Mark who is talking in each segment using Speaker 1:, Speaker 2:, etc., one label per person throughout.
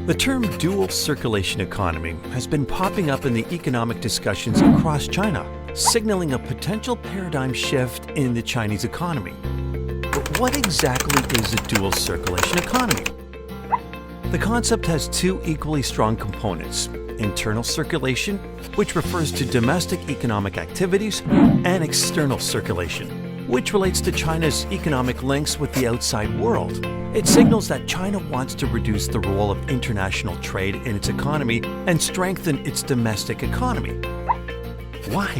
Speaker 1: The term dual circulation economy has been popping up in the economic discussions across China, signaling a potential paradigm shift in the Chinese economy. But what exactly is a dual circulation economy? The concept has two equally strong components: internal circulation, which refers to domestic economic activities, and external circulation, which relates to China's economic links with the outside world. It signals that China wants to reduce the role of international trade in its economy and strengthen its domestic economy. Why?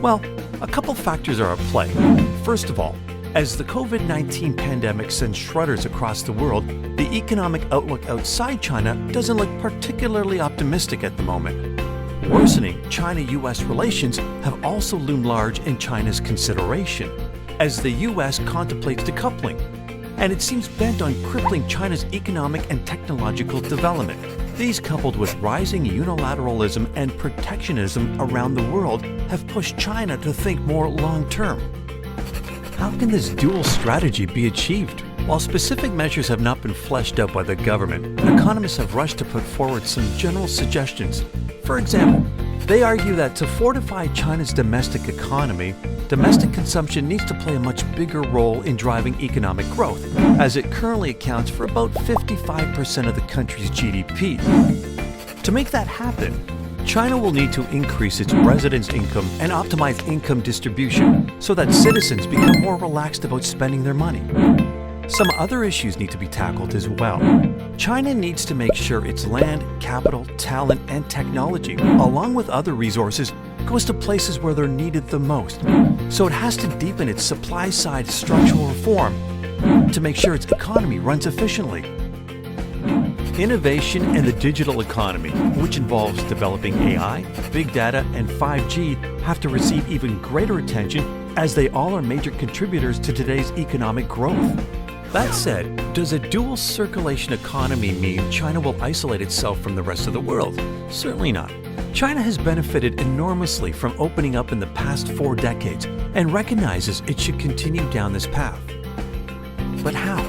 Speaker 1: Well, a couple factors are at play. First of all, as the COVID-19 pandemic sends shudders across the world, the economic outlook outside China doesn't look particularly optimistic at the moment. Worsening China-US relations have also loomed large in China's consideration, as the US contemplates decoupling, and it seems bent on crippling China's economic and technological development. These, coupled with rising unilateralism and protectionism around the world, have pushed China to think more long-term. How can this dual strategy be achieved? While specific measures have not been fleshed out by the government, economists have rushed to put forward some general suggestions. For example, they argue that to fortify China's domestic economy, domestic consumption needs to play a much bigger role in driving economic growth, as it currently accounts for about 55% of the country's GDP. To make that happen, China will need to increase its residents' income and optimize income distribution so that citizens become more relaxed about spending their money. Some other issues need to be tackled as well. China needs to make sure its land, capital, talent, and technology, along with other resources, goes to places where they're needed the most. So it has to deepen its supply-side structural reform to make sure its economy runs efficiently. Innovation in the digital economy, which involves developing AI, big data, and 5G, have to receive even greater attention as they all are major contributors to today's economic growth. That said, does a dual circulation economy mean China will isolate itself from the rest of the world? Certainly not. China has benefited enormously from opening up in the past 4 decades and recognizes it should continue down this path. But how?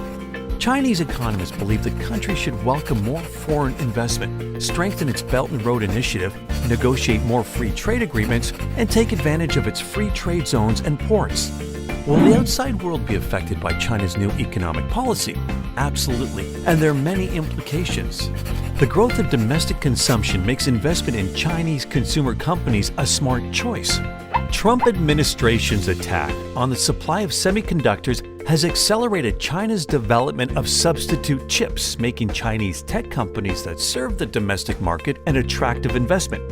Speaker 1: Chinese economists believe the country should welcome more foreign investment, strengthen its Belt and Road Initiative, negotiate more free trade agreements, and take advantage of its free trade zones and ports. Will the outside world be affected by China's new economic policy? Absolutely, and there are many implications. The growth of domestic consumption makes investment in Chinese consumer companies a smart choice. Trump administration's attack on the supply of semiconductors has accelerated China's development of substitute chips, making Chinese tech companies that serve the domestic market an attractive investment.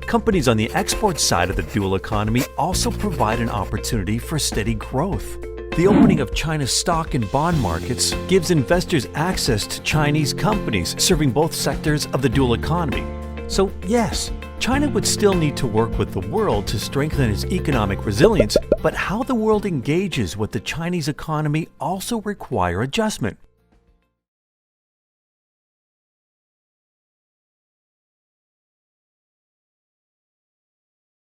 Speaker 1: Companies on the export side of the dual economy also provide an opportunity for steady growth. The opening of China's stock and bond markets gives investors access to Chinese companies serving both sectors of the dual economy. So yes, China would still need to work with the world to strengthen its economic resilience, but how the world engages with the Chinese economy also require adjustment.